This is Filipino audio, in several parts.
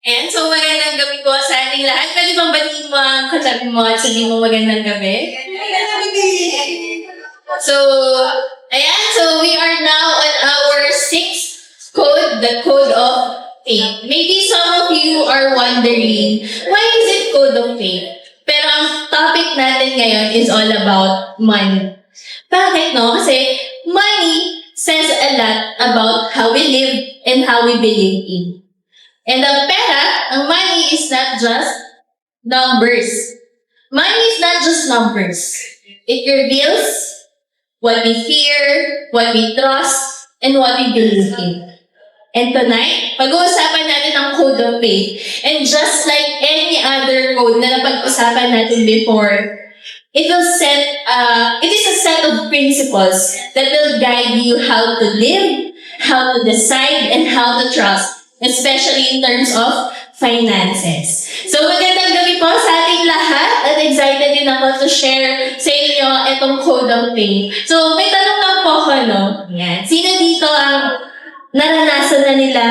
Ayan, so magandang gabi po sa ating lahat. Pwede bang batiin mo ang katabi mo at sabihin mo magandang gabi? So, ayan, so we are now on our sixth code, the code of faith. Maybe some of you are wondering, why is it code of faith? Pero ang topic natin ngayon is all about money. Bakit, no? Kasi money says a lot about how we live and how we believe in. And ang pera, ang money is not just numbers. Money is not just numbers. It reveals what we fear, what we trust, and what we believe in. And tonight, pag-uusapan natin ang code of faith. And just like any other code na napag-usapan natin before, it is a set of principles that will guide you how to live, how to decide, and how to trust, especially in terms of finances. So magandang gabi po sa ating lahat at excited din ako to share sa inyo itong code of faith. So may tanong lang po ako, no? Yan. Sino dito ang naranasan na nila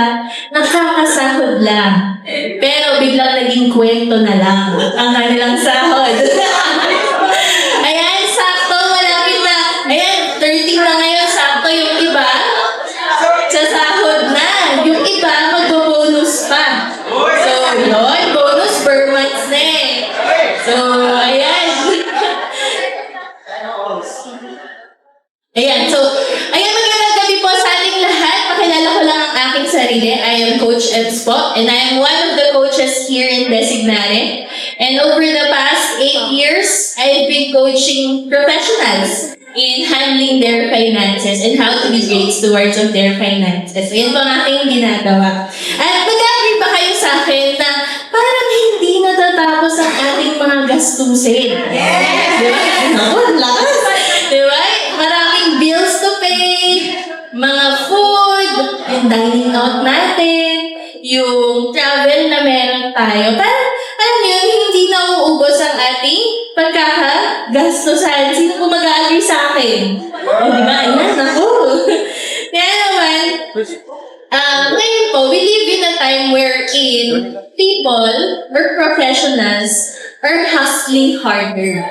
nakakasahod lang, pero biglang naging kwento na lang ang kanilang sahod? Ayan, sakto, malapit na. Ayan, 13 na ngayon, sakto yung iba. Sa sahod na. Yung iba, mag-bonus pa. So, yun, bonus per month na eh. So, ayan. Ayan, so, ayan, magandang gabi po sa ating lahat. Pakilala ko lang ang aking sarili. I am Coach Ems po, and I am one of the coaches here in Designare. And over the past 8 years, I've been coaching professionals in handling their finances and how to be great stewards of their finances. So, yun po ang aking ginagawa. At mag-agree ba kayo sa akin na parang hindi natatapos ang ating mga gastusin? Yes! Diba? Ako, lakas! Diba? Maraming bills to pay, mga food, yung dining out natin, yung travel na meron tayo. Parang, alam yun, hindi nauubos ang ating pagkakagastusan. Sino po mag-agree sa akin? O, di ba? Ayan, ako. Kaya naman, ngayon po, we live in a time wherein people or professionals are hustling harder.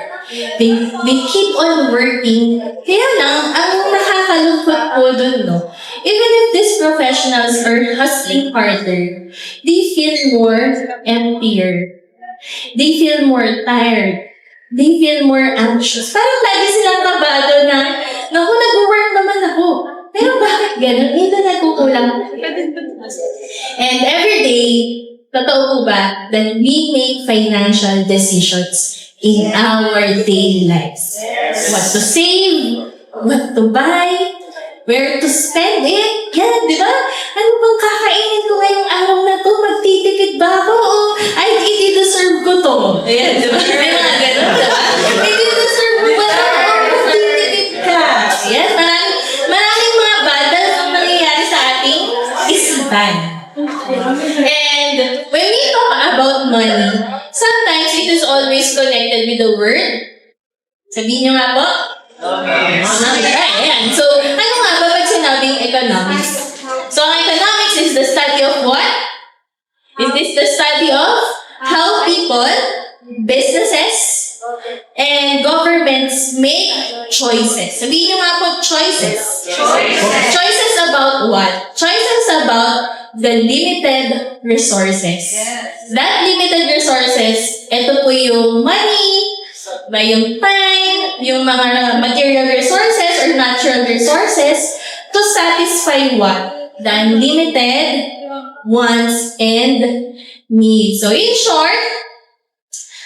They keep on working. Kaya lang, ang nakakalungkot po dun, no? Even if these professionals are hustling harder, they feel more emptier. They feel more tired. They feel more anxious. Parang lagi silang kabado na, naku, nag-work naman ako. Pero bakit ganun? Ito nagkukulang. And every day, totoo po ba, that we make financial decisions in our daily lives. What to save, what to buy, where to spend it. Yan, di ba? Ano bang kakainin ko ngayong araw na to? Magtitipid ba ako? O, ay, i-deserve ko to. Ayan, di ba? May mga ganun, di ba? I-deserve mo ba ito? Magtitipid ka. Ayan, maraming mga battles ang nangyayari sa ating isipan. And when we talk about money, sometimes it is always connected with the word. Sabihin nyo nga po. Ayan. So, ano nga ba pag sinabing economics? So, ang economics is the study of what? It is the study of how people, businesses, and governments make choices. Sabihin nyo nga po, choices. Choices about what? Choices about the limited resources. That limited resources, ito po yung money, yung time, yung mga material resources or natural resources to satisfy what? The unlimited wants and needs. So in short,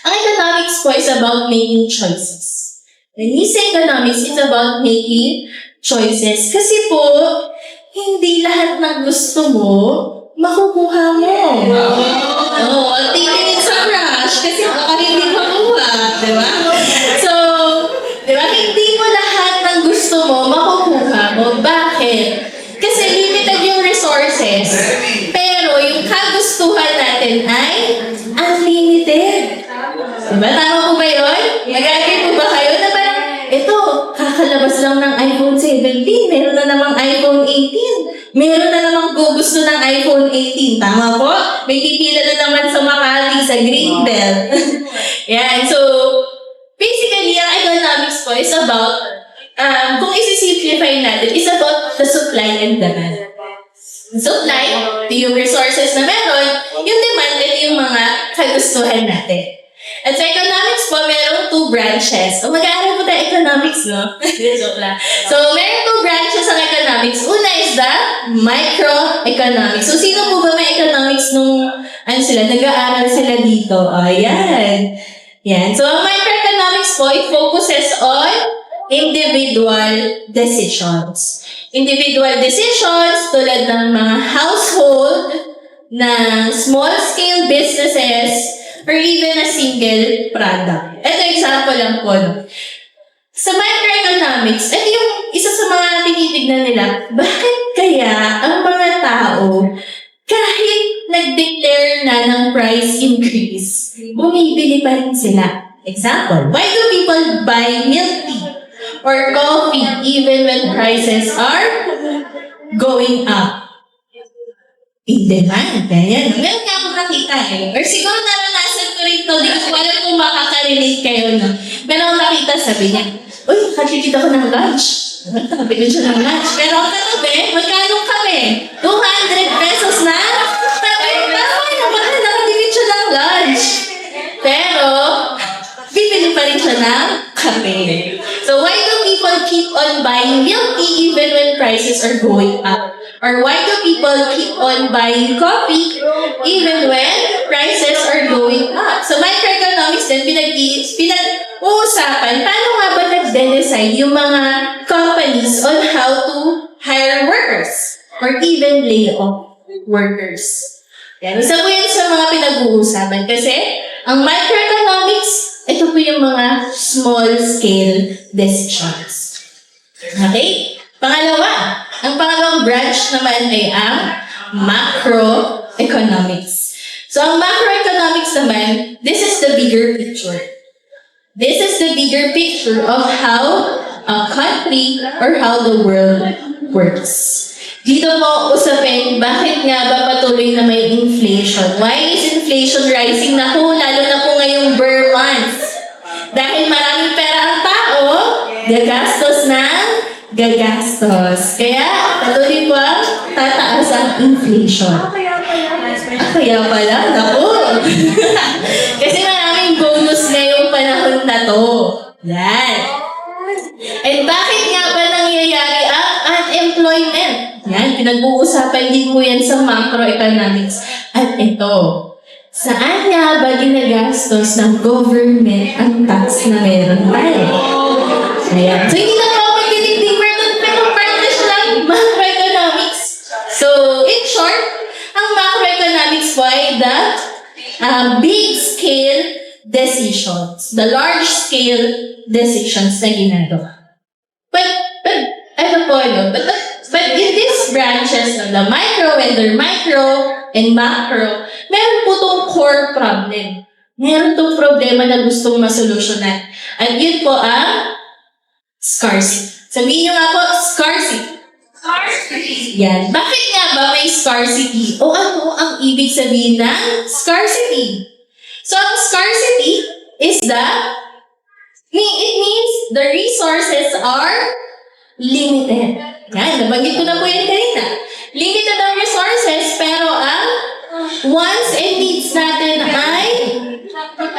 ang economics po is about making choices. When we say economics, it's about making choices. Kasi po, hindi lahat ng gusto mo, makukuha mo. Oo, titingin sa crush kasi baka hindi makuha. Diba? So, diba, hindi mo lahat ng gusto mo, makukuha mo. Bakit? Kasi limited yung resources. Pero yung kagustuhan natin ay unlimited. Diba? Tama po ba yun? Nag-agree po ba kayo na parang, ito, kakalabas lang ng iPhone 17, meron na namang iPhone 18, meron na namang gusto ng iPhone 18. Tama po? May pipila na naman sa Makati, sa Greenbelt. Yan. So, basically, ang economics po is about, kung isi-simplify natin, is about the supply and demand. Supply, ito yung resources na meron. Yung demand, ito yung mga kagustuhan natin. At sa economics po, merong 2 branches. Mag-aaral po tayo economics, no? Joke lang. So, merong 2 branches ang economics. Una is the microeconomics. So, sino po ba may economics nung, nag-aaral sila dito? Ayan. Yan. So, ang microeconomics po, it focuses on individual decisions. Individual decisions tulad ng mga household, na small-scale businesses, or even a single product. Ito example lang po. No? Sa microeconomics, ito yung isa sa mga tinitignan nila, bakit kaya ang mga tao, kahit nag-declare na ng price increase, bumibili pa rin sila? Example, why do people buy milk tea or coffee even when prices are going up? In demand. Ganyan. Meron nga akong nakita eh. Or siguro naranasan ko rin to. Di ko alam kung makaka-relate kayo. No? Meron akong nakita, sabi niya, uy, nakatipid ako ng lunch. Nakatipid siya ng lunch. Pero ang katabi, magkano kami? 200 pesos na? Sabi ko, bakit nakatipid siya ng lunch? Pero, bibili pa rin siya ng kape. So, why do people keep on buying milk tea even when prices are going up? Or why do people keep on buying coffee even when prices are going up? So, microeconomics din, pinag-uusapan, paano nga ba nag-decide yung mga companies on how to hire workers or even lay off workers? Yan. Isa po yun sa mga pinag-uusapan kasi ang microeconomics, ito po yung mga small-scale decisions. Okay? Pangalawa, ang pangalawang branch naman ay ang macroeconomics. So, ang macroeconomics naman, this is the bigger picture. This is the bigger picture of how a country or how the world works. Dito mo usapin, bakit nga ba patuloy na may inflation? Why is inflation rising na po, lalo na po ngayong bare months? Dahil maraming pera ang tao, gagastos ng gagastos. Kaya, patuloy po ang tataas ang inflation. Kaya pala, naku. Kasi maraming bonus ngayong panahon na to. Yan. And bakit nga ba nangyayari ang unemployment? Yan, pinag-uusapan din po yan sa macroeconomics. At ito, saan nga ba ginagastos ng government ang tax na meron tayo? Ayan. So, hindi na po ako magdidig-deeper doon, pero parte siya ng macroeconomics. So, in short, ang macroeconomics po ay the big-scale decisions, the large-scale decisions na ginagawa. But in these branches, the micro and macro, meron po itong core problem. Meron itong problema na gustong masolusyonan. At yun po ang scarcity. Sabihin nyo nga po, scarcity. Yan. Bakit nga ba may scarcity? O ano ang ibig sabihin ng scarcity? So, ang scarcity is it means the resources are limited. Yan, nabanggit ko na po yan kanina. Limited ang resources, pero ang wants and needs natin ay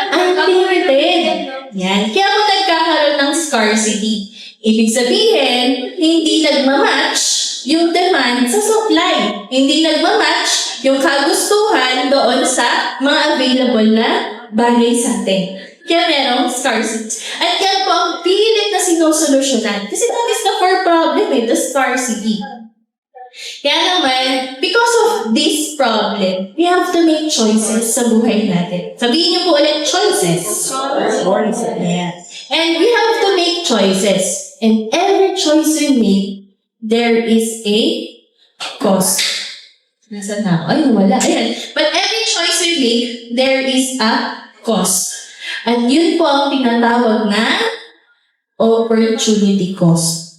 unlimited. Yan. Kaya po nagkakaroon ng scarcity. Ibig sabihin, hindi nagmamatch yung demand sa supply. Hindi nagmamatch yung kagustuhan doon sa mga available na bagay sa atin. Kaya merong scarcity. At yan po ang pilit na sinusolusyonan. Kasi that is the core problem the scarcity. Kaya naman, because of this problem, we have to make choices sa buhay natin. Sabihin niyo po ulit, choices. Yeah. And we have to make choices. And every choice we make, there is a cost. Nasaan na ako? Ay, wala. Ayan. But every choice we make, there is a cost. At yun po ang tinatawag na opportunity cost.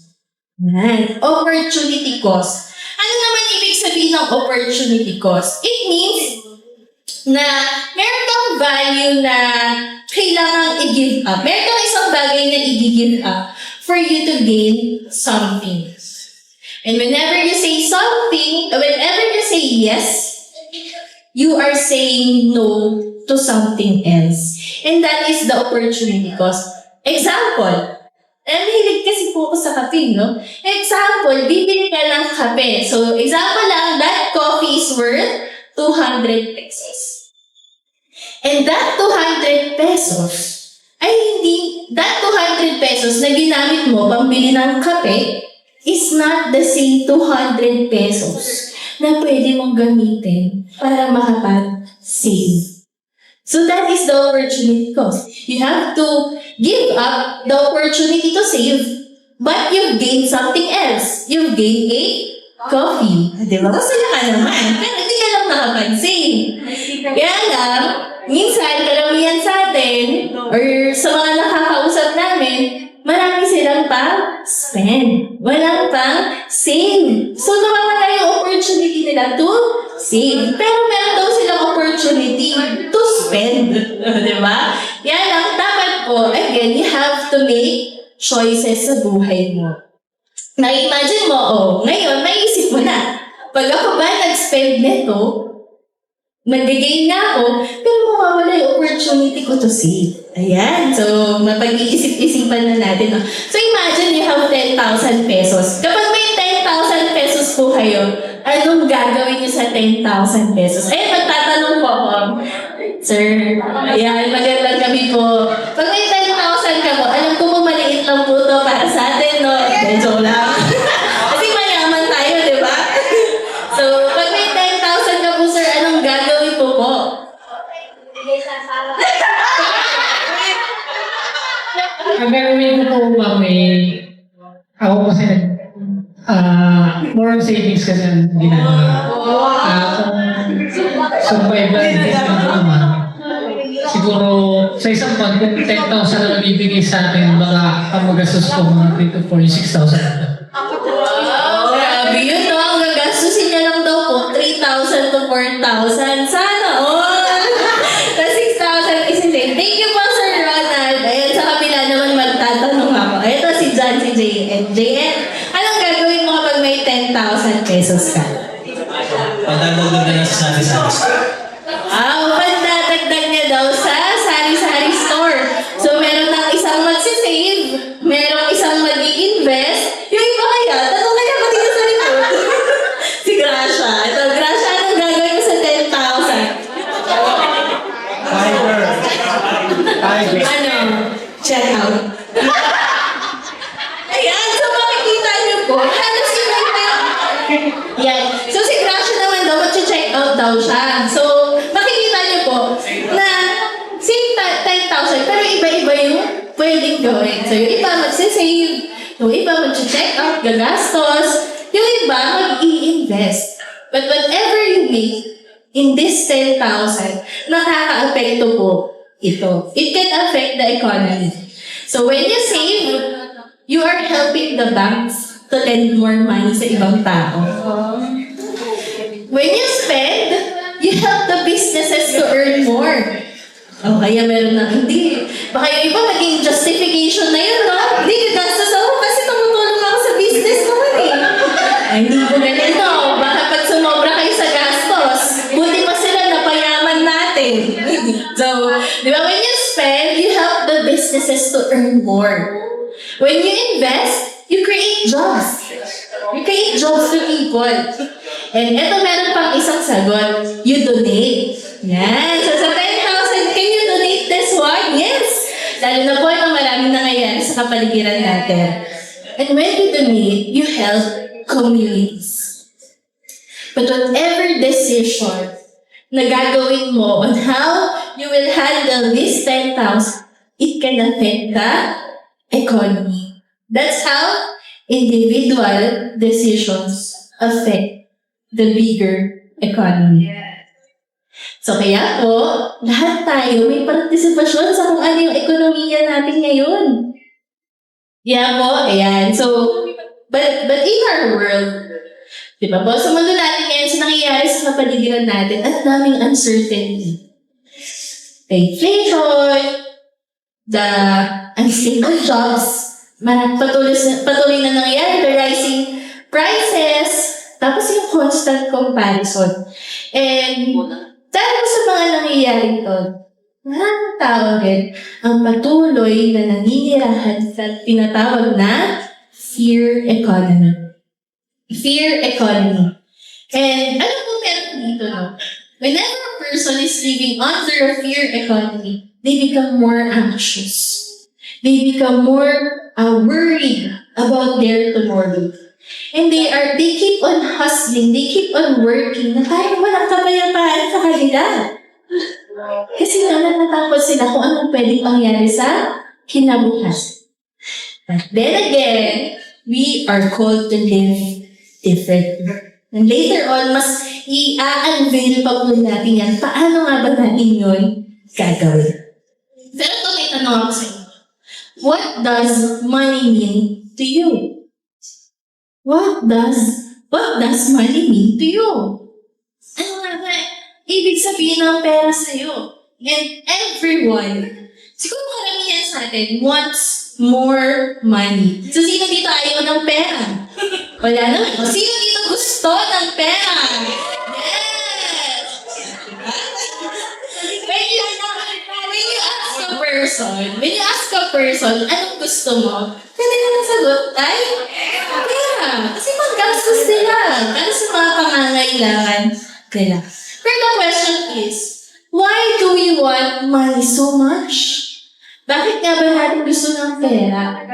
Opportunity cost. Ano naman ibig sabihin ng opportunity cost? It means na meron kang value na kailangang i-give up. Meron kang isang bagay na i-give up for you to gain something. And whenever you say yes, you are saying no to something else. And that is the opportunity cost. Example, mahilig kasi po ako sa kape, no? Example, bibili ka ng kape. So, example lang, that coffee is worth 200 pesos. And that 200 pesos ay that 200 pesos na ginamit mo pambili ng kape is not the same 200 pesos na pwede mong gamitin para makapag-save. So that is the opportunity cost. You have to give up the opportunity to save, but you've gained something else. You've gained a coffee. Di ba? Masaya ka naman. Pero hindi ka lang nakapag-save. Kaya lang, minsan, karamihan sa atin, or sa mga nakakausap namin, marami silang pang-spend. Walang pang-save. So, nawawala yung opportunity nila to save. Pero meron daw silang opportunity to spend. Di ba? Yan lang, dapat po, again, you have to make choices sa buhay mo. Na-imagine mo, ngayon, maisip mo na, pag ako ba nag-spend neto, nag-gain nga ako, pero mawawala yung opportunity ko to save. Ayan. So, mapag-iisip-isipan na natin. No? So, imagine you have 10,000 pesos. Kapag may 10,000 pesos po kayo, anong gagawin niyo sa 10,000 pesos? Ayun, magtatanong po ako. Sir, ayan, magandang gabi po. Pag may 10,000 ka po, alam ko po maliit lang po to para sa atin, no? Medyo lang. Kasi mayaman tayo, di ba? So, pag may 10,000 ka po, sir, anong gagawin po po? Ang gagawin ko po ba ako kasi more on savings kasi ang ginagawa. Kung survival investment ko naman, siguro sa isang month, kung 10,000 na nabibigay sa akin, baka ang magastos ko mga 3 to 4, 6,000. Wow, grabe yun, no? Ang gagastusin niya lang daw po, 3,000 to 4,000. Sana all! Sa 6,000 isisave. Thank you po, Sir Ronald. Ayan, sa kabila naman magtatanong ako. Ito si John, si JN. JN, anong gagawin mo kapag may 10,000 pesos ka? Pagdadagdag na lang sa sari-sari store. Pandadagdag niya daw sa sari-sari store. So, meron ng isang magsisave, merong isang mag-i-invest, yung iba kaya, tanong kaya pati ka sa likod. Si Gracia. Ito, Gracia, anong gagawin mo sa 10,000? Tiger. Ano? Check out. Ayan, so makikita niyo po, halos iba yung yan. So, si Gracia naman daw, mag-check out daw siya. So, makikita niyo po na same 10,000, pero iba-iba yung pwedeng gawin. So, yung iba magsisave, yung iba mag-check out, gagastos, yung iba mag-i-invest. But whatever you make in this 10,000, nakaka-apekto po ito. It can affect the economy. So, when you save, you are helping the banks to lend more money sa ibang tao. When you spend, you help the businesses to earn more. O kaya meron na, hindi. Baka yung iba maging justification na yun, no? Hindi, gagastos ako kasi tumutulong ako sa business ko, Ay, hindi ko ganito. Baka pag sumobra kayo sa gastos, buti pa sila napayaman natin. So, di ba, when you spend, you help the businesses to earn more. When you invest, you create jobs. You create jobs to people. And eto, meron pang isang sagot. You donate. Yan. So, sa 10,000, can you donate this one? Yes. Lalo na po yung maraming nangyayari sa kapaligiran natin. And when you donate, you help communities. But whatever decision na gagawin mo on how you will handle this 10,000, it can affect the economy. That's how individual decisions affect the bigger economy. So kaya po, lahat tayo may partisipasyon sa kung ano yung ekonomiya natin ngayon. Yeah po, ayan. So, but in our world, Di ba po? Sa mundo natin ngayon, sa nangyayari sa kapaligiran natin, ang daming uncertainty. The inflation, the unstable jobs, patuloy na nangyayari, the rising prices, tapos yung constant comparison. And dahil sa mga nangyayari ito, maraming tao rin ang patuloy na naninirahan sa tinatawag na fear economy. Fear economy. And ano po meron dito, no? Whenever a person is living under a fear economy, they become more anxious. They become more worried about their tomorrow. And they keep on hustling, they keep on working, na parang walang kapayapaan sa kanila. Kasi natakot sila kung anong pwedeng mangyari sa kinabukasan. But then again, we are called to live differently. And later on, mas i-unveil pa po natin yan. Paano nga ba natin yun gagawin? Pero ito may tanong ako sa inyo. What does money mean to you? What does money mean to you? Ano nga ba ibig sabihin ng pera sa'yo? And everyone, siguro karamihan sa atin, wants more money. So, sino dito ayaw ng pera? Wala naman. O, sino dito gusto ng pera? Yes! When you ask a person, anong gusto mo? Kanina ang sagot ay, pera. Kasi panggastos nila. Para sa mga pangangailangan nila. But the question is, why do we want money so much? Bakit nga ba natin gusto ng pera?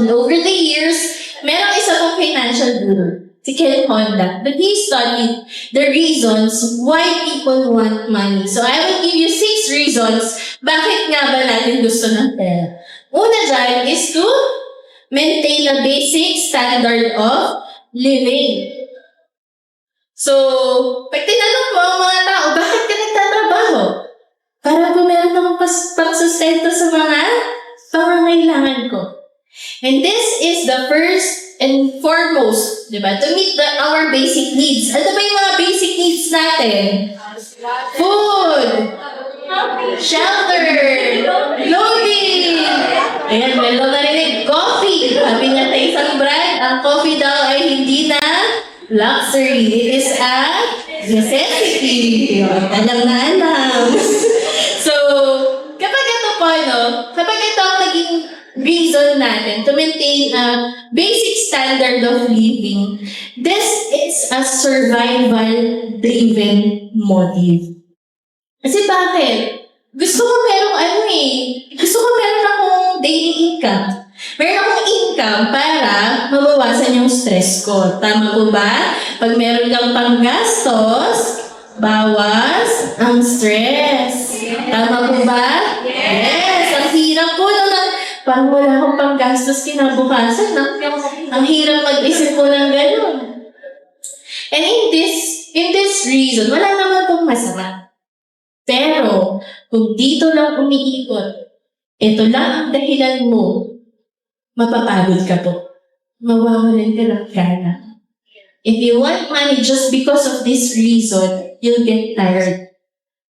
And over the years, merong isa pong financial guru, si Ken Honda, but he studied the reasons why people want money. So I will give you 6 reasons bakit nga ba natin gusto ng pera. Una dyan is to maintain a basic standard of living. So, pag tinanong mo ang mga tao, bakit ka nagtatrabaho? Para po meron akong pagsustento sa mga pangangailangan ko. And this is the first and foremost, di ba? To meet our basic needs. Ano ba yung mga basic needs natin? Food, shelter, clothing. Ayan, meron narinig, coffee. Sabi nga sa isang brand, ang coffee daw ay hindi na luxury. It is a necessity. Alam na alam. So, kapag ito po, kapag ito ang naging reason natin to maintain a basic standard of living, this is a survival-driven motive. Kasi bakit? Gusto ko meron akong daily income. Meron akong income para mabawasan yung stress ko. Tama po ba? Pag meron kang panggastos, bawas ang stress. Tama po ba? Yes! Ang hirap po naman. Pag wala akong panggastos kinabukasan, ang hirap mag-isip po ng gano'n. And in this reason, wala naman pong masama. Pero, kung dito lang umiikot, ito lang ang dahilan mo, mapapagod ka po. Mawawalan ka ng gana. If you want money just because of this reason, you'll get tired.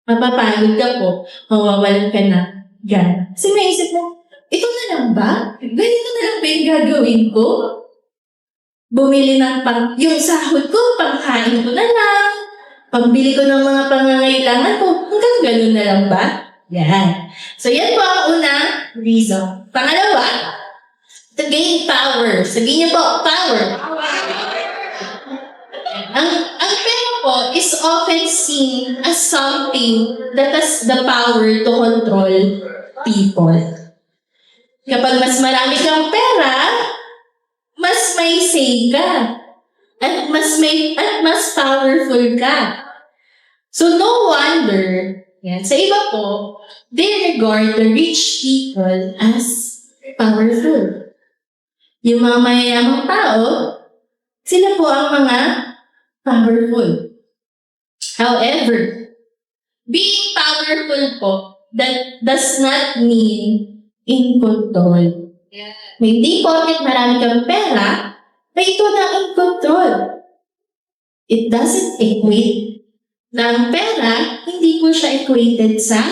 Mapapagod ka po, mawawalan ka ng gana. Kasi may isip mo, ito na lang ba? Ganito na lang ba yung gagawin ko? Bumili ng yung sahod ko, pangkain ko na lang. Pagbili ko ng mga pangangailangan ko, hanggang ganun na lang ba? Yan. So yan po ang unang reason. Pangalawa, to gain power. Sabihin niyo po, power. Ang pera po is often seen as something that has the power to control people. Kapag mas marami kang pera, mas may say ka. At mas powerful ka. So no wonder, yan, sa iba po, they regard the rich people as powerful. Yung mga mayayamang tao, sila po ang mga powerful. However, being powerful po, that does not mean in control. Yeah. Hindi porket marami kang pera, na ito na in control. it doesn't equate. Ng pera, hindi po siya equated sa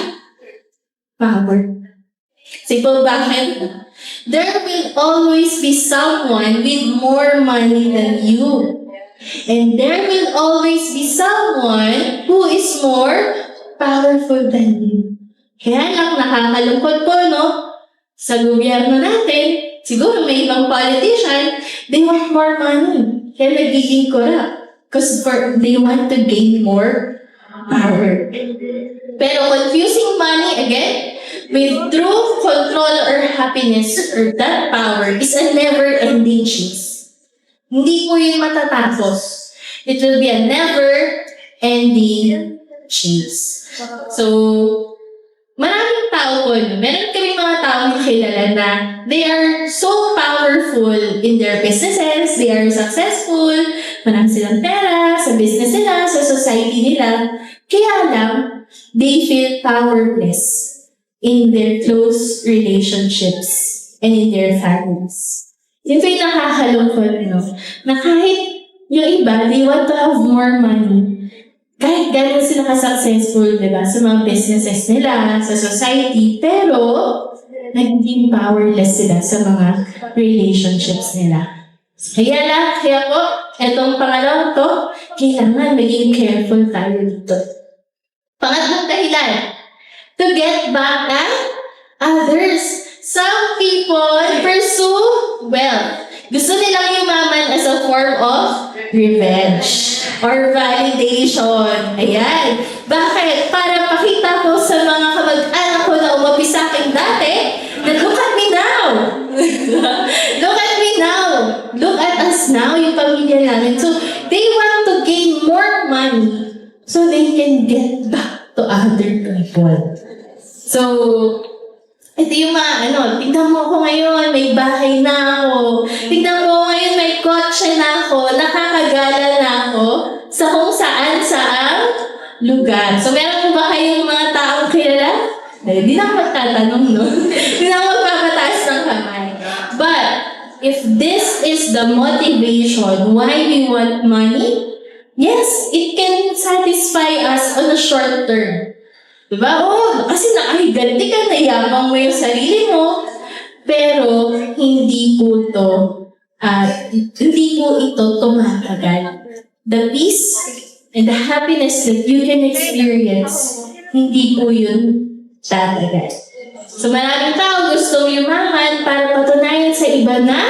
power. Kasi po bakit? There will always be someone with more money than you. And there will always be someone who is more powerful than you. Kaya lang nakakalungkot po, no? Sa gobyerno natin, siguro may ibang politician, they want more money. Kaya nagiging corrupt. Because they want to gain more power. Pero confusing money, again, with true control or happiness or that power is a never-ending chase. Hindi po yun matatapos. It will be a never-ending chase. So, maraming tao po, no? Meron kami mga taong kilala na they are so powerful in their businesses, they are successful, marami silang pera sa business nila, sa society nila. Kaya lang, they feel powerless in their close relationships and in their families. Yun po yung nakakalungkot, no? Na kahit yung iba, they want to have more money. Kahit gano'n sila ka-successful, diba? Sa mga businesses nila, sa society, pero naging powerless sila sa mga relationships nila. Kaya po, etong pangalawang to, kailangan maging careful tayo dito. Pangatlong dahilan, to get back at others. Some people pursue wealth. Gusto nilang yumaman as a form of revenge or validation. Ayan. Bakit? Para pakita ko sa mga kamag-anak ko na umapi sa akin dati, na look at me now. Look at me now. Look at us now, yung pamilya namin. So, they want to gain more money so they can get back to other people. So, ito yung mga tignan mo ako ngayon, may bahay na ako. Tignan mo ngayon, may kotse na ako. Nakakagala na ako sa kung saan saang lugar. So, meron po ba kayong mga taong kilala? Hindi na ako magtatanong, no? Hindi na ako magpapataas ng kamay. But, if this is the motivation why we want money, yes, it can satisfy us on a short term. Diba? Kasi ganti ka, nayamang mo yung sarili mo. Pero, hindi po ito tumatagal. The peace and the happiness that you can experience, hindi po yun tatagal. So, maraming tao gustong yumaman para patunayan sa iba na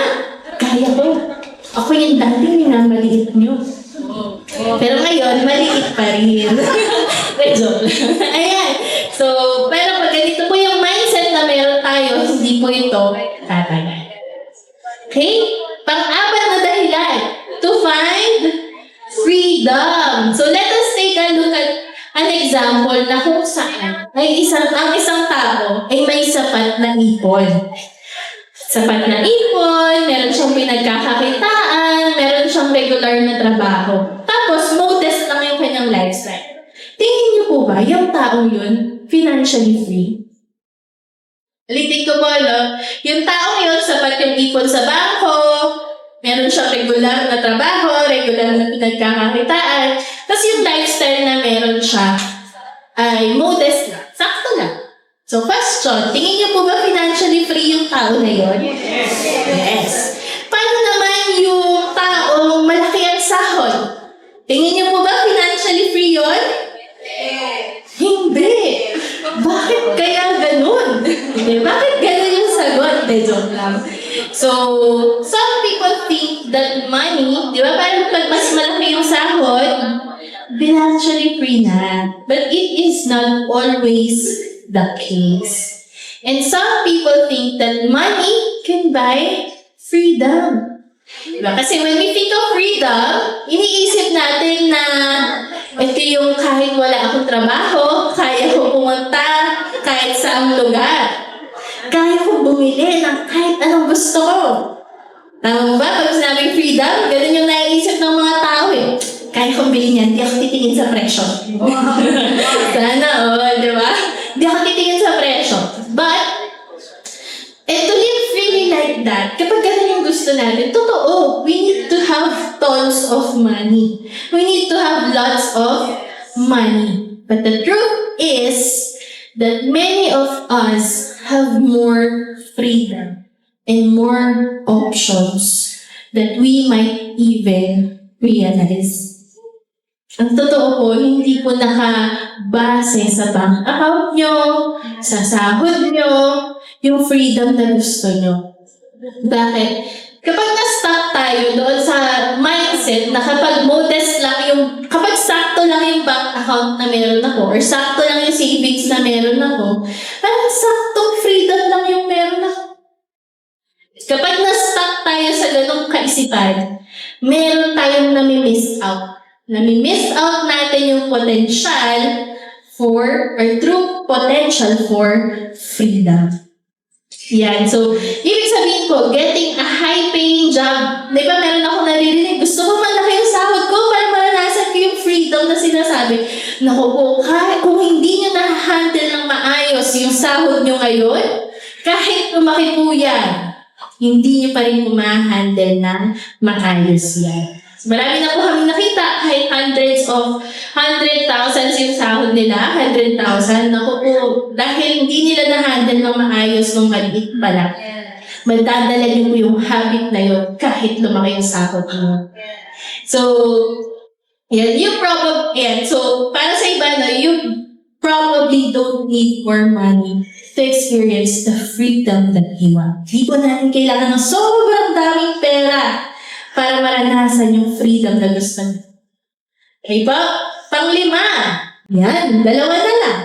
kaya ko. Ako yung dating minamaliit nyo. Pero ngayon, maliit pa rin. Joke. Ayan. So, pero pag ganito po yung mindset na meron tayo, hindi po ito tatagal. Okay? Pang-apat na dahilan, to find freedom. So, let us take a look at an example na kung saan ang isang tao ay may sapat na ipon. Sapat na ipon, meron siyang pinagkakakitaan, meron siyang regular na trabaho. Tapos, modest lang yung kanyang lifestyle. Tingin niyo po ba, yung taong yun, financially free? Ulitin ko po, no? Yung taong yun, sapat yung ipon sa bangko, meron siyang regular na trabaho, regular na pinagkakakitaan, tapos yung lifestyle na meron siya ay modest lang, sakto lang. So, question, tingin niyo po ba financially free yung tao na yun? Yes. Paano naman yung taong malaki ang sahod? Tingin niyo po ba financially free yun? Hindi. Bakit kaya ganun? Bakit ganun yung sagot? Joke lang. So, some people think that money, di ba, parang pag mas malaki yung sahod, financially free na. But it is not always the case. And some people think that money can buy freedom. Diba? Kasi when we think of freedom, iniisip natin na ito yung kahit wala akong trabaho, kaya ko pumunta kahit saang lugar. Kaya ko bumili ng kahit anong gusto ko. Tama ba? Pag sinabing freedom, ganun yung naiisip ng mga tao eh. Kaya kong bilhin yan, di ako titingin sa presyo. Sana, di ba? Di ako titingin sa presyo. But, to live freely like that, kapag ganun yung gusto natin, totoo, we need to have tons of money. We need money. But the truth is that many of us have more freedom and more options that we might even realize. Ang totoo po, hindi po nakabase sa bank account nyo, sa sahod nyo, yung freedom na gusto nyo. Bakit? Kapag na-stuck tayo doon sa mindset na kapag modest lang kapag sakto lang yung bank account na meron ako, or sakto lang yung savings na meron ako, parang saktong freedom lang yung meron ako. Kapag na-stuck tayo sa ganong kaisipan, meron tayong nami-miss out. Nami-miss out natin yung potential or true potential for freedom. Yan. So, ibig sabihin ko, getting a high-paying job, di ba meron ako naririnig, gusto ko malaki yung sahod ko para maranasan ko yung freedom na sinasabi. Naku po, kung hindi nyo na-handle ng maayos yung sahod nyo ngayon, kahit lumaki po yan, hindi nyo pa rin ma-handle ng maayos yan. Marami na po kami nakita, kahit hundreds of 100,000 yung sahod nila, 100,000, naku po, dahil hindi nila na-handle ng maayos nung maliit pa lang. Madadala niyo po yung habit na yun kahit lumaki yung sahod mo. So, yan, so, para sa iba, no, you probably don't need more money to experience the freedom that you want. Di po natin kailangan ng sobrang daming pera para maranasan yung freedom na gusto niyo. Okay po? Panglima. Yan, dalawa na lang.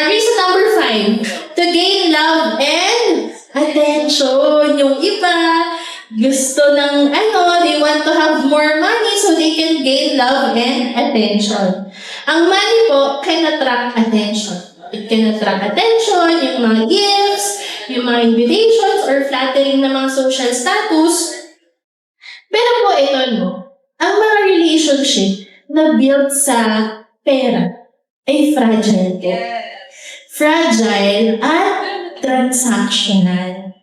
Reason number 5. To gain love and attention. Yung iba, gusto ng, they want to have more money so they can gain love and attention. Ang money po can attract attention. It can attract attention, yung mga gifts, yung mga invitations, or flattering na mga social status. Pero po ito, ang mga relationship na built sa pera ay fragile po. Fragile at transactional.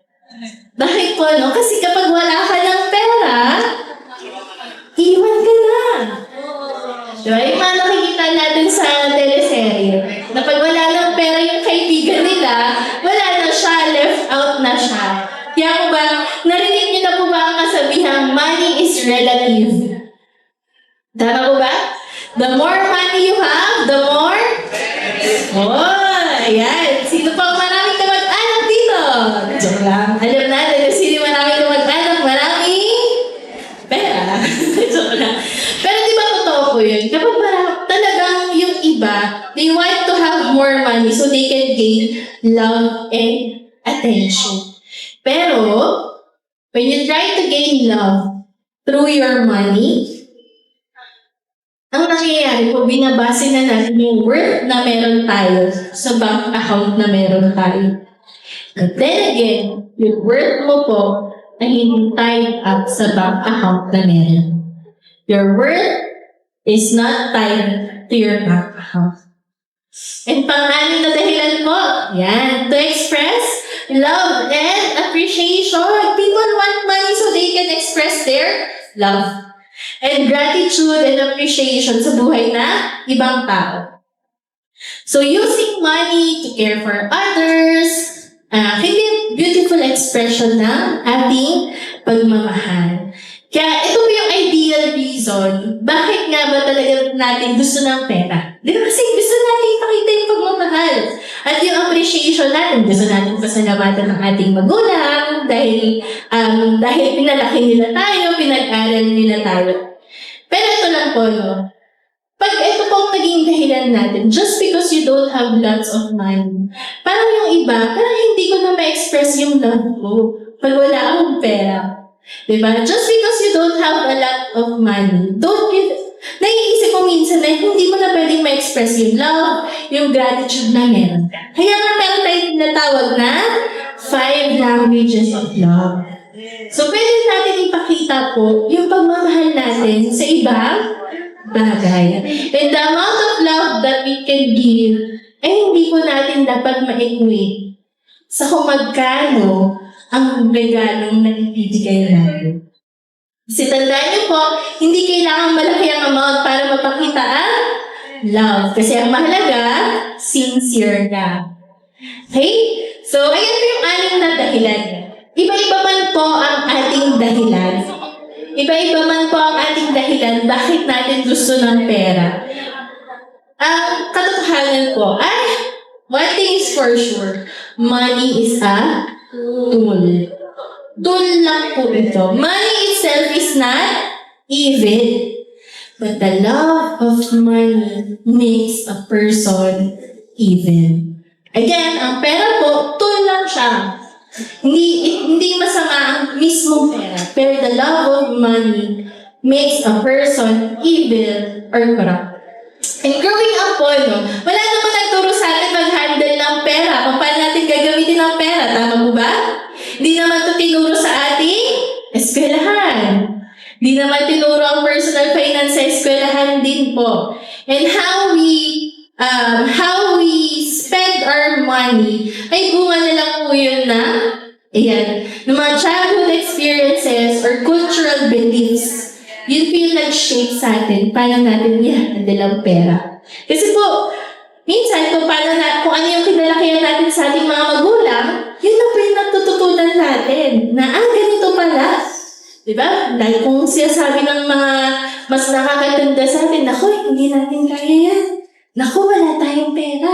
Bakit po, Kasi kapag wala ka ng pera, iwan ka na. Diba? Yung mga nakikita natin sa teleserye, na pag wala ng pera yung kaibigan nila, wala na siya, left out na siya. Kaya po ba, narinig niyo na po ba ang kasabihang money is relative? Tama po ba? The more money you have, the more... Ayan. Sino pang maraming kamag-anak dito? Joke lang. Alam natin kung sino maraming kamag-anak, maraming pera. Joke lang. Pero di ba totoo po yun? Kapag talagang yung iba, they want to have more money so they can gain love and attention. Pero, when you try to gain love through your money, ang nangyayari po, binabase na natin yung worth na meron tayo sa bank account na meron tayo. But then again, yung worth mo po ay hindi tied up sa bank account na meron. Your worth is not tied to your bank account. And pang-anim na dahilan po, yan, to express love and appreciation. People want money so they can express their love and gratitude and appreciation sa buhay na ibang tao. So using money to care for others can be a beautiful expression ng ating pagmamahal. Kaya ito po yung ideal reason bakit nga ba talaga natin gusto ng pera. Di ba kasi gusto natin ipakita yung pagmamahal at yung appreciation natin. Gusto natin pasalamatan ng ating magulang dahil pinalaki nila tayo, pinag-aral nila tayo. Pero ito lang po, pag ito pong naging dahilan natin, just because you don't have lots of money, parang yung iba, parang hindi ko na ma-express yung love ko pag wala akong pera. Diba? Just because you don't have a lot of money, naiisip ko minsan na hindi mo na pwedeng ma-express yung love, yung gratitude na meron ka. Kaya nga meron tayong tinatawag na 5 languages of love. So, pwede natin ipakita po yung pagmamahal natin sa ibang bagay. And the amount of love that we can give, hindi po natin dapat ma-equate sa kung magkano ang regalong naibibigay natin. Kasi tandaan niyo po, hindi kailangan malaki ang amount para mapakita ang love. Kasi ang mahalaga, sincere na. Okay? So, ayan po yung 6 na dahilan. Iba-iba man po ang ating dahilan. Iba-iba man po ang ating dahilan bakit natin gusto ng pera. Ang katotohanan po ay, one thing is for sure, money is a tool. Tool lang po ito. Money itself is not evil. But the love of money makes a person evil. Again, ang pera po, tool lang siya. Hindi masama ang mismong pera. Pero the love of money makes a person evil or corrupt. And growing up po, wala naman nagturo sa atin mag-handle ng pera. Kung paano natin gagamitin ang pera. Tama mo ba? Hindi naman ito tinuro sa ating eskwelahan. Hindi naman tinuro ang personal finance sa eskwelahan din po. And how we spend our money ay bunga na lang po yun na ng mga childhood experiences or cultural beliefs. Yun po yung nag-shape sa atin paano natin i-handle ang pera. Kasi po, minsan kung ano yung kinalakihan natin sa ating mga magulang, yun na po yung natututunan natin na ganito pala. Diba? Dahil kung sinasabi ng mga mas nakakatanda sa atin, naku, hindi natin kaya yan. Naku, wala tayong pera.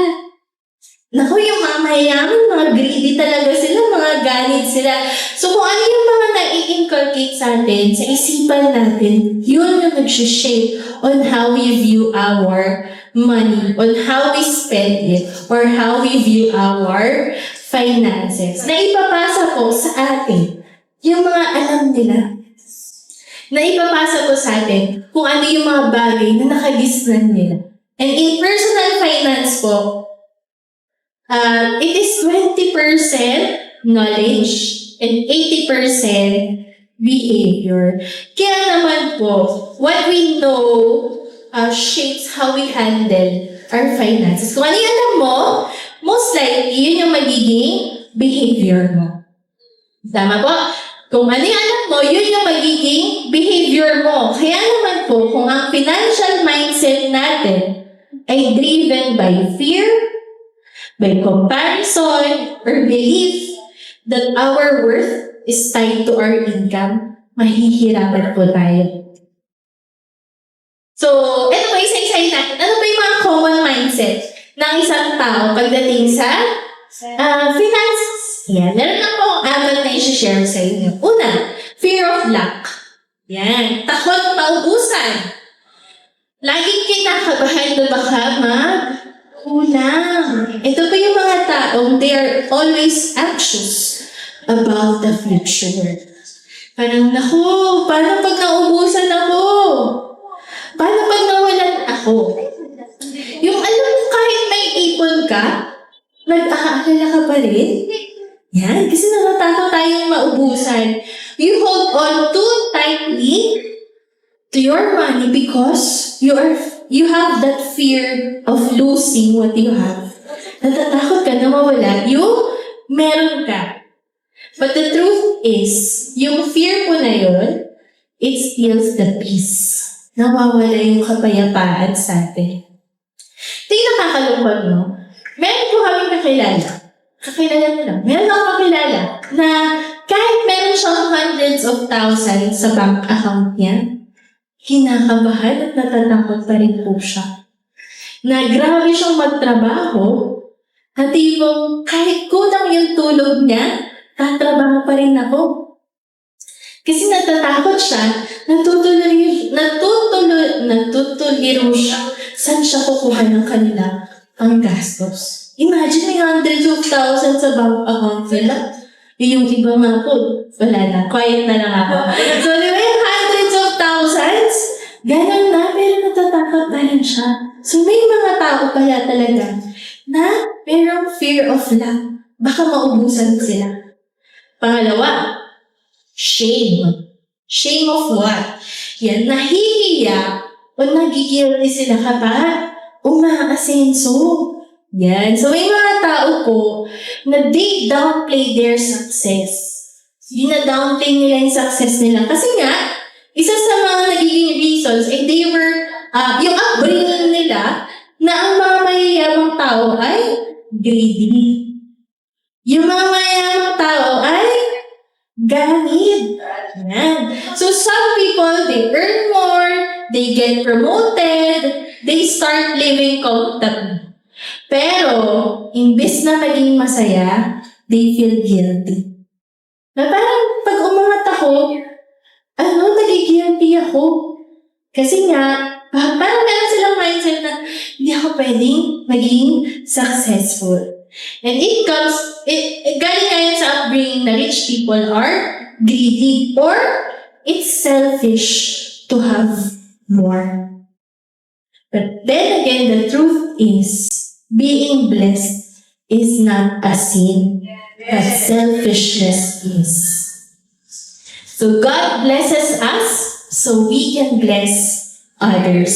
Naku, yung mga mayayaman, mga greedy talaga sila, mga ganit sila. So kung ano yung mga nai-inculcate sa atin, sa isipan natin, yun yung nag-shape on how we view our money, on how we spend it, or how we view our finances. Na ipapasa po sa atin yung mga alam nila. Na ipapasa po sa atin kung ano yung mga bagay na nakagisnan nila. And in personal finance po, it is 20% knowledge and 80% behavior. Kaya naman po, what we know shapes how we handle our finances. Kung ano yung alam mo, most likely, yun yung magiging behavior mo. Tama po? Kung ano yung alam mo, yun yung magiging behavior mo. Kaya naman po, kung ang financial mindset natin ay driven by fear, by comparison, or belief that our worth is tied to our income, mahihirapan po tayo. So, ito po, isa-isahin natin. Ano ba yung mga common mindset ng isang tao pagdating sa finances? Yan, meron na po apat na i-share sa inyo. Una, fear of lack. Yan, takot maubusan. Laging kinakabahan na baka kulang. Ito pa yung mga taong they are always anxious about the future. Parang, naku, paano pag naubusan ako? Paano pag nawalan ako? Yung alam mo, kahit may ipon ka, nag-aalala ka pa rin? Yan, kasi natatakot tayong maubusan. You hold on too tightly to your money because you have that fear of losing what you have. Natatakot ka na mawala yung meron ka. But the truth is, yung fear po na yun, it steals the peace. Nawawala yung kapayapaan sa atin. Ito yung nakakalungkot, no? Meron po kami kakilala. Kakilala mo lang. Meron ako kakilala na kahit meron siyang hundreds of thousands sa bank account niya, kinakabahan at natatakot pa rin po siya. Na grabe siyang magtrabaho, at ibang kahit kulang yung tulog niya, tatrabaho pa rin ako. Kasi natatakot siya, natutuliro siya, saan siya kukuha ng kanila ang gastos. Imagine may hundreds of thousands sa bank account nila. Yung iba nga po, wala na, quiet na lang ako. So, di ba yung hundreds of thousands? Ganon na, pero natatakot na rin siya. So, may mga tao kaya talaga na merong fear of lack. Baka maubusan sila. Pangalawa, shame. Shame of what? Yan, nahihiya o nagigilty sila kapag umaasenso. Yan. So, may mga tao po na they downplay their success. Yung na-downplay nila yung success nila. Kasi nga, isa sa mga nagiging reasons, they were, yung upbringing nila, na ang mga mayayamang tao ay greedy. Yung mga mayayamang tao ay ganid. Yan. So some people, they earn more, they get promoted, they start living comfortably. Pero, imbes na maging masaya, they feel guilty. Na parang pag umangat ako, nagigilty ako. Kasi nga, parang meron silang mindset na hindi ako pwedeng maging successful. And galing ngayon sa upbringing na rich people are greedy or it's selfish to have more. But then again, the truth is, being blessed is not a sin, but selfishness is. So God blesses us so we can bless others.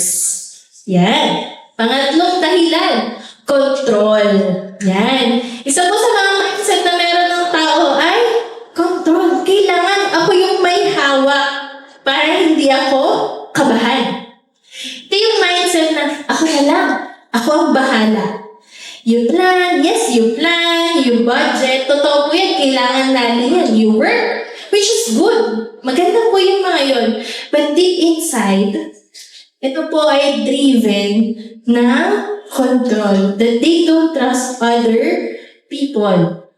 Yan. Pangatlong dahilan, control. Yan. Isa po sa mga mindset na meron ng tao ay control. Kailangan ako yung may hawak para hindi ako kabahan. Ito yung mindset na ako na lang. Ako ang bahala. You plan, yes, you plan, you budget. Totoo po yan, kailangan natin yan. You work, which is good. Maganda po yung mga yun. But deep inside, ito po ay driven na control. That they don't trust other people.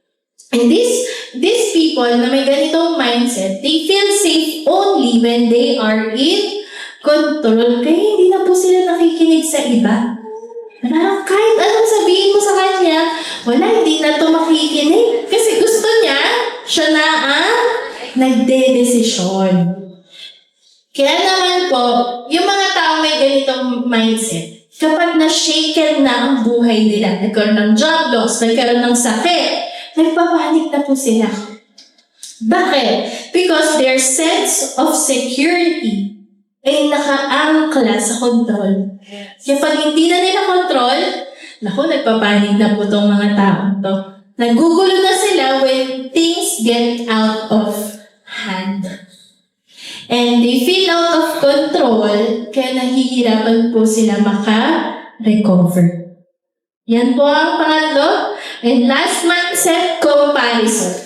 And these people na may ganitong mindset, they feel safe only when they are in control. Kaya hindi na po sila nakikinig sa iba. Kahit anong sabihin mo sa kanya, wala, hindi na to makikinig. Kasi gusto niya, siya na ang nagde-desisyon. Kaya naman po, yung mga tao may ganitong mindset, kapag na-shaken na ang buhay nila, nagkaroon ng job loss, nagkaroon ng sakit, nagpapanik na po sila. Bakit? Because their sense of security ay nakaangkla sa control. Kaya pag hindi na nila control, nagpapanik na po itong mga tao to. Nagugulo na sila when things get out of hand. And they feel out of control, kaya nahihirapan po sila maka-recover. Yan po ang pangatlo. And last mindset, comparison.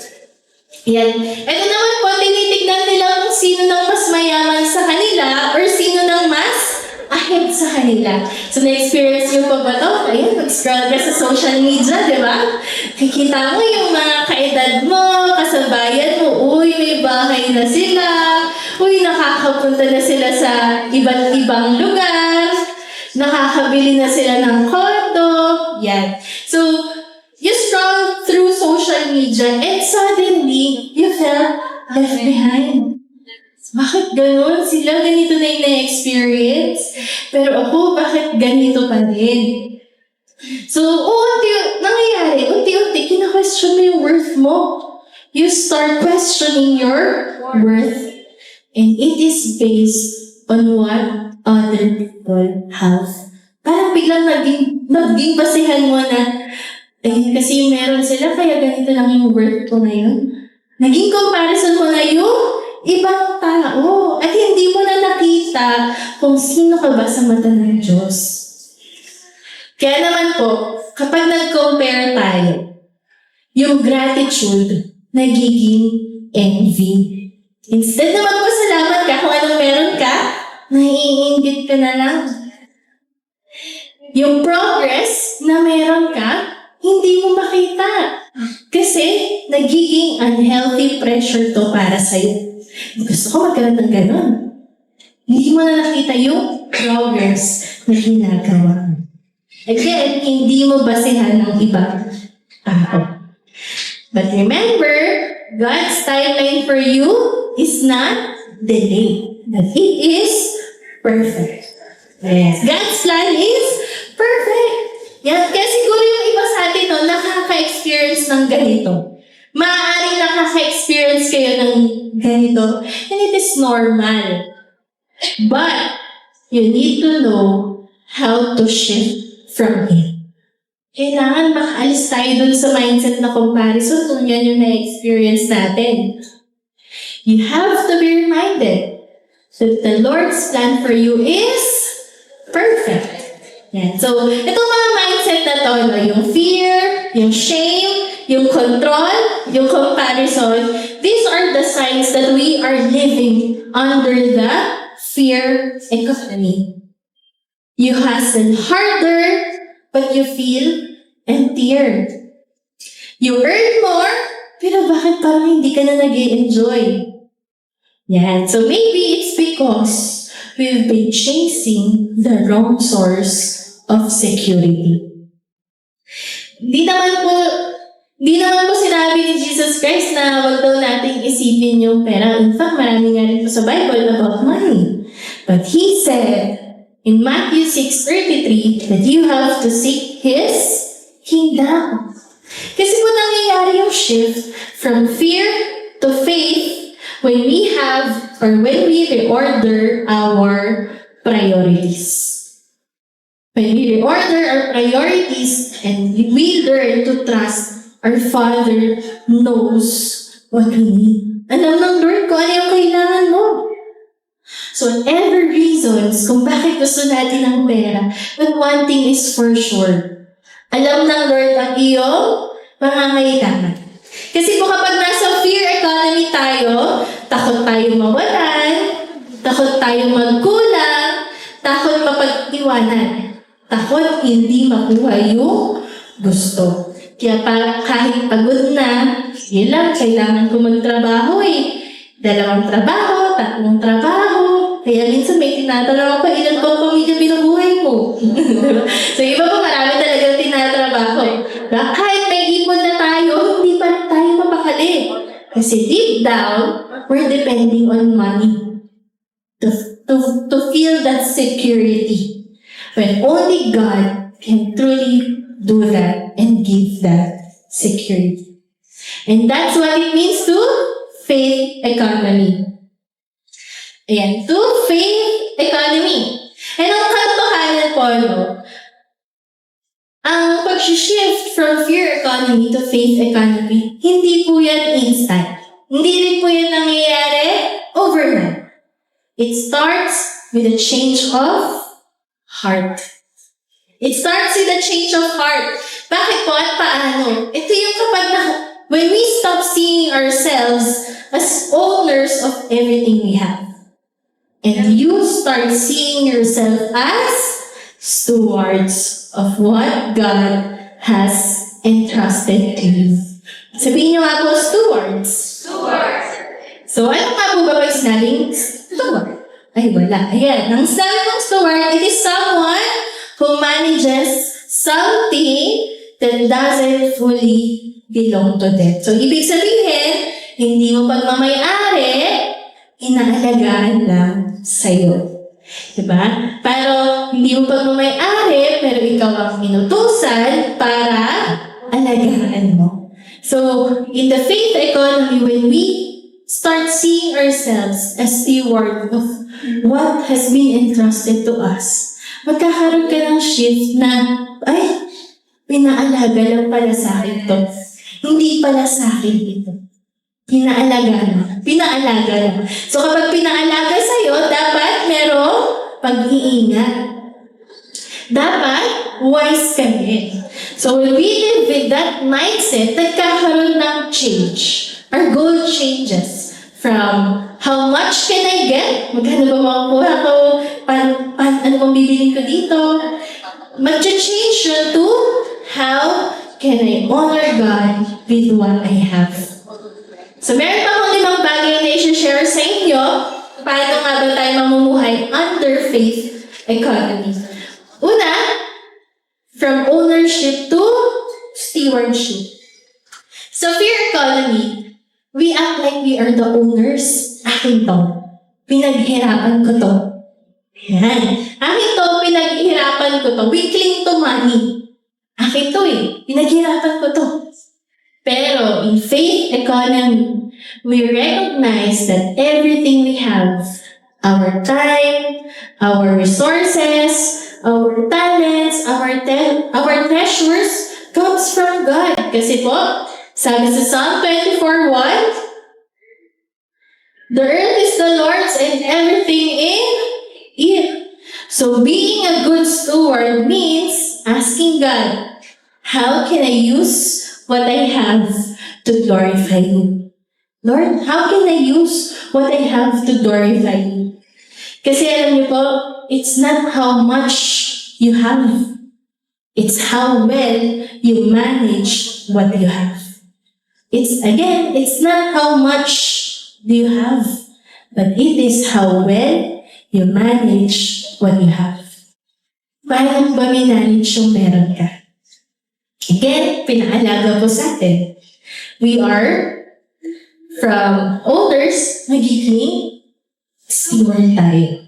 Yan. Ito naman po, tinitignan nila kung sino nang mas mayaman sa kanila or sino nang mas ahead sa kanila. So, na-experience nyo pa ba ito? Ayan, mag-scroll ka sa social media, di ba? Kikita mo yung mga kaedad mo, kasabayan mo, uy, may bahay na sila, uy, nakakapunta na sila sa iba't ibang lugar, nakakabili na sila ng kondo, yan. So, you scroll through social media and suddenly, you felt left behind. Bakit ganun? Sila ganito na yung na-experience. Pero ako, bakit ganito pa rin? So, unti-unti, kina-question mo yung worth mo. You start questioning your worth. And it is based on what other people have. Parang biglang naging basihan mo na, kasi meron sila, kaya ganito lang yung worth ko ngayon. Naging comparison mo na yung ibang tao. At hindi mo na nakita kung sino ka ba sa mata ng Diyos. Kaya naman po, kapag nag-compare tayo, yung gratitude nagiging envy. Instead na magpasalamat ka kung anong meron ka, naiinggit ka na lang. Yung progress na meron ka, hindi mo makita. Kasi nagiging unhealthy pressure to para sa'yo. Gusto ko magkaroon ng ganon. Hindi mo na nakita yung progress na ginagawa. Again, hindi mo basehan ng ibang tao. But remember, God's timeline for you is not delayed. That it is perfect. Yes. God's plan is perfect. Yan. Kaya siguro yung iba sa atin nakaka-experience ng ganito. Maaaring nakaka-experience kayo ng ganito. And it is normal. But, you need to know how to shift from it. Kailangan makaalis tayo dun sa mindset na comparison kung yan yung na-experience natin. You have to be reminded that the Lord's plan for you is perfect. Yan. So, itong mga mindset na to, no, yung fear, yung shame, yung control, yung comparison, these are the signs that we are living under the fear economy. You hustle harder, but you feel emptier. You earn more, pero bakit parang hindi ka na nag-enjoy? Yan. So maybe it's because we've been chasing the wrong source of security. Di naman po sinabi ni Jesus Christ na wag daw nating isipin yung pera. In fact, marami nga rin po sa Bible about money. But He said in Matthew 6:33 that you have to seek His kingdom. Kasi po nangyayari yung shift from fear to faith when we have or when we reorder our priorities. When we reorder our priorities and we learn to trust our Father knows what we need. Alam ng Lord kung ano yung kailangan mo. So whatever reasons kung bakit gusto natin ng pera, but one thing is for sure. Alam ng Lord ang iyong pangangailangan. Kasi po kapag nasa fear economy tayo, takot tayo mawalan, takot tayo magkulang, takot mapag-iwanan. Takot hindi makuha yung gusto. Kaya parang kahit pagod na, sige lang, kailangan ko magtrabaho eh. 2 trabaho, 3 trabaho. Kaya minsan may tinatanong ako, ilan po ang pamilya binubuhay mo? So iba po marami talagang tinatrabaho. Kahit may ipon na tayo, hindi pa rin tayo mapakali. Kasi deep down, we're depending on money to feel that security. When only God can truly do that and give that security. And that's what it means to faith economy. Ayan, to faith economy. And ang katotohanan po, no, ang pag-shift from fear economy to faith economy, hindi po yan instant. Hindi rin po yan nangyayari overnight. It starts with a change of heart. It starts with a change of heart. Bakit po at paano? Ito yung kapag when we stop seeing ourselves as owners of everything we have. And you start seeing yourself as stewards of what God has entrusted to you. Sabihin niyo nga po, stewards. Stewards. So, ano nga po ba pag sinabing steward? Ay, wala. Ayan. Ang sabi ng steward, it is someone who manages something that doesn't fully belong to them. So, ibig sabihin, hindi mo pagmamayari, inaalagaan lang sa'yo. Diba? Pero, hindi mo pagmamayari, pero ikaw ang inutusan para alagaan mo. So, in the faith economy, when we start seeing ourselves as steward of what has been entrusted to us, magkakaroon ka ng shift na, ay, pinaalaga lang pala sa akin to. Hindi pala sa akin ito. Pinaalaga lang. So kapag pinaalaga sa'yo, dapat merong pag-iingat. Dapat wise ka din. So when we live with that mindset, nagkakaroon ng change. Our goal changes from how much can I get? Magkano ba makukuha ko? Ano bang bibilin ko dito? Mag-change yun to how can I honor God with what I have? So meron pa akong 5 bagay na i-share sa inyo paano nga ba tayo mamumuhay under faith economy. Una, from ownership to stewardship. So fear economy, we act like we are the owners. Akin to. Pinaghirapan ko to. Yan. Akin to, pinaghirapan ko to. We cling to money. Akin to eh. Pinaghirapan ko to. Pero in faith economy, we recognize that everything we have, our time, our resources, our talents, our treasures, comes from God. Kasi po, sabi sa Psalm 24:1, The earth is the Lord's and everything in it. So being a good steward means asking God, how can I use what I have to glorify you? Lord, how can I use what I have to glorify you? Kasi alam niyo po, it's not how much you have. It's how well you manage what you have. It's not how much do you have, but it is how well you manage what you have. Paano ba minanage yung meron ka? Again, pinaalaga po sa atin. We are from elders, magiging steward tayo.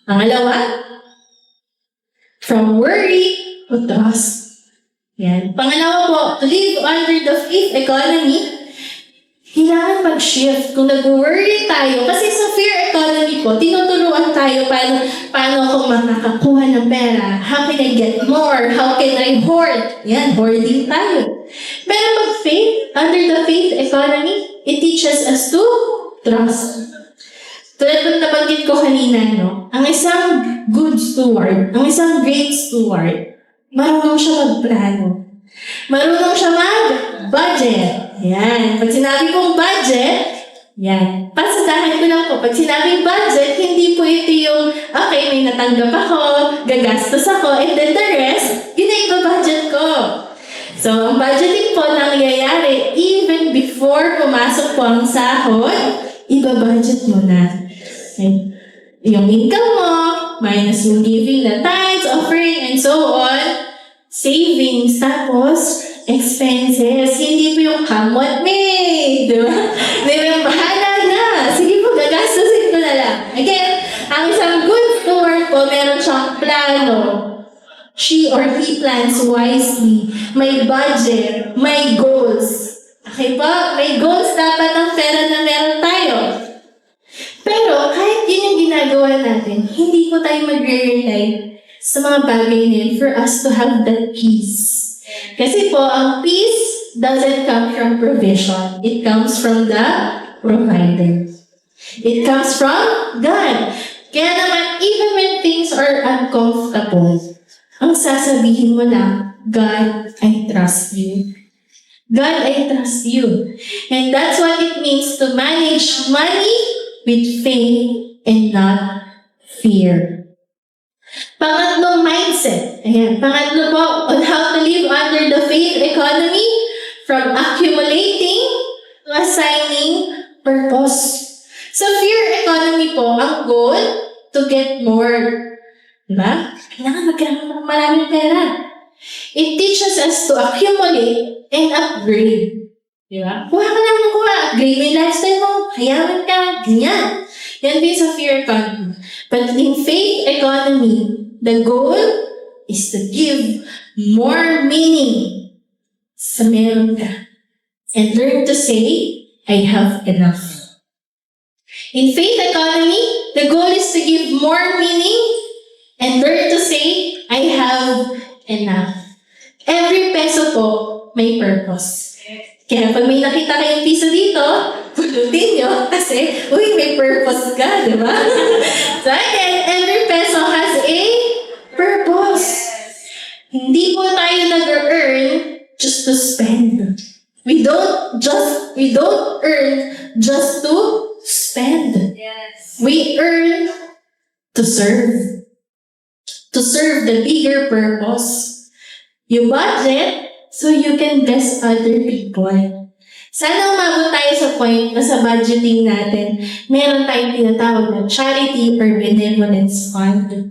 Pangalawa, from worry to trust. Yan. Pangalawa po, to live under the faith economy, kailangan mag-shift. Kung nag-worry tayo, kasi sa fear economy po, tinuturuan tayo paano ako makakakuha ng pera. How can I get more? How can I hoard? Yan, hoarding tayo. Pero pag faith, under the faith economy, it teaches us to trust. Tulad ng nabanggit ko kanina, no? Ang isang good steward, ang isang great steward, marunong siya magplano. Marunong siya mag-budget. Yan. Pag sinabi kong budget, yan. Pasadahan ko lang po. Pag sinabing budget, hindi po ito yung, okay, may natanggap ako, gagastos ako, and then the rest, yun na iba-budget ko. So, ang budgeting po nangyayari, even before pumasok po ang sahod, iba-budget mo na. Okay. Yung income mo, minus yung giving na tithes, offering, and so on, savings, tapos, expenses. Hindi po yung come what may. Di ba? Di ba yung bahala na. Sige po, gagastusin ko na lang. Again, ang isang good steward po, meron siyang plano. She or he plans wisely. May budget. May goals. Okay po? May goals dapat ang pera na meron tayo. Pero kahit yun yung ginagawa natin, hindi po tayo magre-rely sa mga bagay na yun for us to have that peace. Kasi po, ang peace doesn't come from provision. It comes from the provider. It comes from God. Kaya naman, even when things are uncomfortable, ang sasabihin mo lang, God, I trust you. God, I trust you. And that's what it means to manage money with faith and not fear. Pangatlong mindset. Ayan. Pangatlo po, on how to live under the faith economy from accumulating to assigning purpose. So, fear economy po, ang goal, to get more. Diba? Kailangan magkaroon ng maraming pera. It teaches us to accumulate and upgrade. Diba? Kuha ka lang ng kuha. Upgrade mo yung lifestyle mo. Hayaman ka. Ganyan. Yan din sa fear economy. But in faith economy, the goal is to give more meaning sa meron ka. And learn to say, I have enough. In faith economy, the goal is to give more meaning and learn to say, I have enough. Every peso po may purpose. Kaya pag may nakita kayong piso dito, pulutin nyo kasi, uy, may purpose ka, di ba? So again, every peso has a purpose. Hindi po tayo nag-earn just to spend. We don't earn just to spend. Yes. We earn to serve. To serve the bigger purpose. You budget so you can bless other people. Sana umabot tayo sa point na sa budgeting natin, meron tayong tinatawag na charity or benevolence fund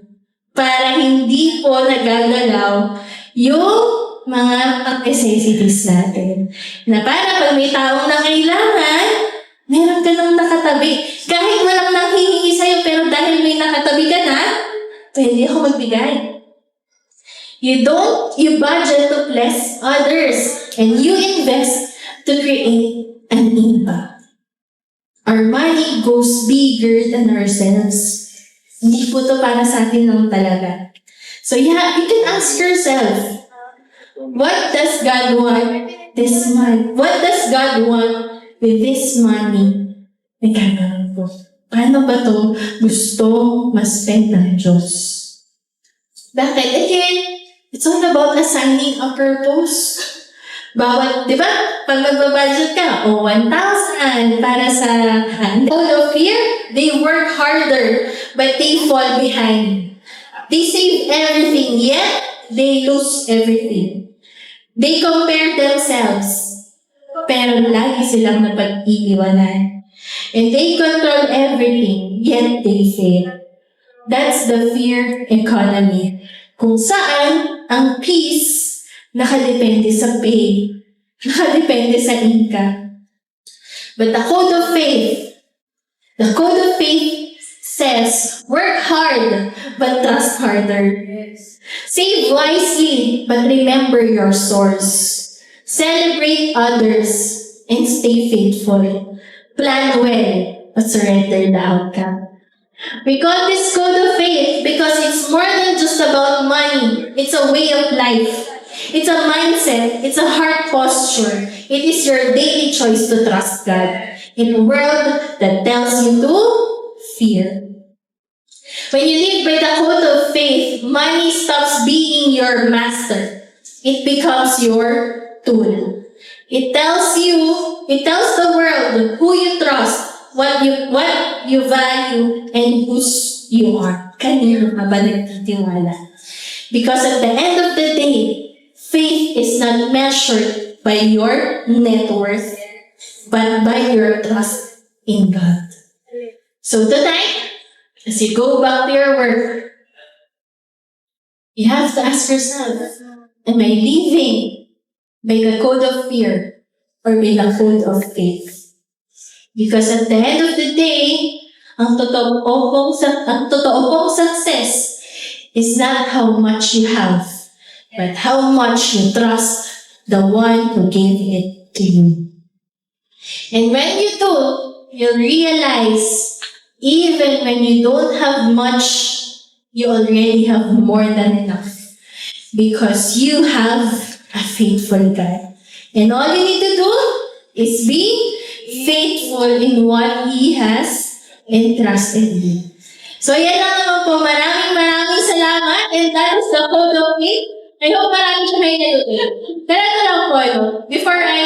para hindi po nagagalaw yung mga necessities natin. Na para pag may taong nangailangan, meron ka nang nakatabi. Kahit walang nanghihingi sa'yo, pero dahil may nakatabi ka na, pwede ako magbigay. You budget to bless others and you invest to create an impact. Our money goes bigger than ourselves. Hindi po to para sa atin lang talaga. So yeah, you can ask yourself, what does God want this month? What does God want with this money na gagawin ko? ko. Paano ba to gusto ma-spend ng Diyos? Bakit? Again, it's all about assigning a purpose. Bawat, di ba? Pag magbabudget ka, 1,000 para sa all of fear, they work harder, but they fall behind. They save everything, yet they lose everything. They compare themselves, pero lagi silang napag-iiwanan. And they control everything, yet they fail. That's the fear economy. Kung saan ang peace nakadepende sa pay, nakadepende sa income. But the code of faith says, work hard, but trust harder. Save wisely, but remember your source. Celebrate others, and stay faithful. Plan well, but surrender the outcome. We call this code of faith because it's more than just about money. It's a way of life. It's a mindset. It's a heart posture. It is your daily choice to trust God in a world that tells you to fear. When you live by the code of faith, money stops being your master. It becomes your tool. It tells the world who you trust, what you value, and whose you are. Kanino ka ba nagtitiwala? Because at the end of the day, faith is not measured by your net worth, but by your trust in God. So tonight, as you go back to your work, you have to ask yourself, am I living by the code of fear or by the code of faith? Because at the end of the day, ang totoo pong success is not how much you have, but how much you trust the one who gave it to you. And when you do, you'll realize even when you don't have much, you already have more than enough. Because you have a faithful God. And all you need to do is be faithful in what He has entrusted you. So yan lang naman po. Maraming salamat. And that is the code of faith. I hope marami siya kayo nalutin. Pero ito lang po, before I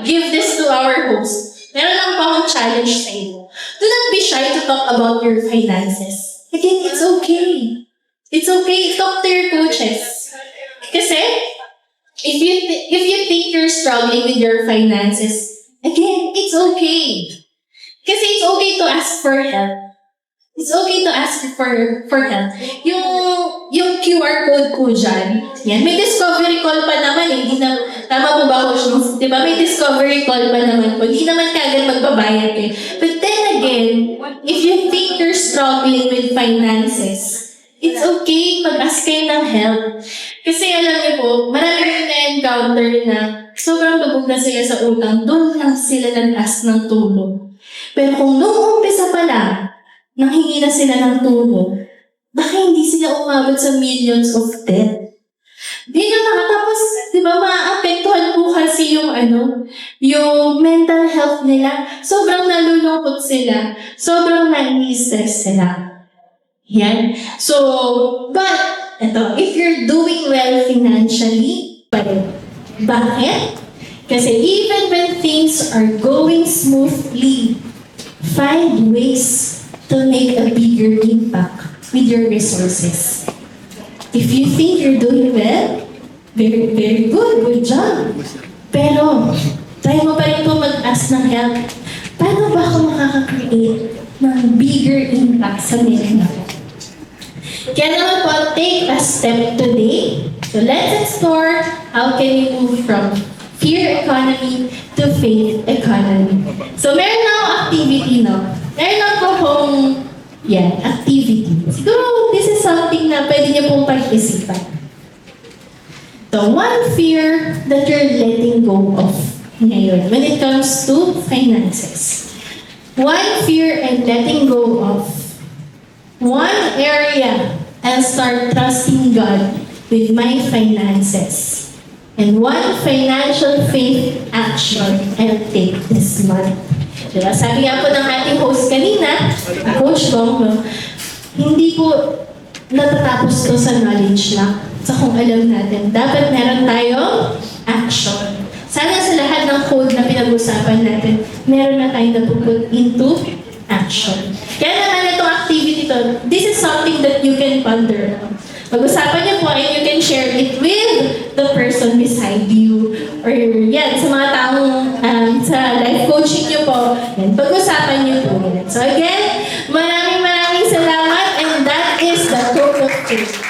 give this to our host, meron lang po akong challenge sa inyo. Do not be shy to talk about your finances. Again, it's okay. It's okay. Talk to your coaches. Kasi, if you think you're struggling with your finances, again, it's okay. Kasi it's okay to ask for help. It's okay to ask for help. Yung QR code ko dyan, yan, may discovery call pa naman eh. Tama po ba, Coach? Diba? May discovery call pa naman po. Hindi naman kagad magbabayad eh. But then again, if you think you're struggling with finances, it's okay mag-ask kayo ng help. Kasi alam niyo po, marami rin na-encounter na sobrang lubog na sila sa utang, doon lang sila nag-ask ng tulong. Pero kung noong umpisa pa lang, nanghingi na sila ng tulong, baka hindi sila umabot sa millions of debt. Di na nakatapos, di ba, maapektuhan po kasi yung mental health nila. Sobrang nalulungkot sila. Sobrang nai-stress sila. Yan. So, but, if you're doing well financially, bakit? Kasi even when things are going smoothly, find ways to make a bigger impact with your resources. If you think you're doing well, very, very good job. Pero, try mo pa rin po mag-ask ng help. Paano ba ako makaka-create ng bigger impact sa meron ako? Kaya naman po, take a step today. So let's explore how can we move from fear economy to faith economy. So meron na akong activity, no? Meron na po akong activity. Siguro, this is something na pwede niyo pong pag-isipan. The one fear that you're letting go of ngayon when it comes to finances. One fear I'm letting go of. One area I'll start trusting God with my finances. And one financial faith action I'll take this month. Diba? Sabi nga po ng ating host kanina, Coach Bong, no, hindi po natatapos to sa knowledge lang, sa kung alam natin. Dapat meron tayong action. Sana sa lahat ng code na pinag-usapan natin, meron na tayong napuput into action. Kaya naman itong activity to, this is something that you can ponder on. Pag-usapan niyo po and you can share it with the person beside you. Or yan, sa mga taong sa life coaching niyo po, yan, pag-usapan niyo po yan. So again, maraming salamat and that is the quote of faith.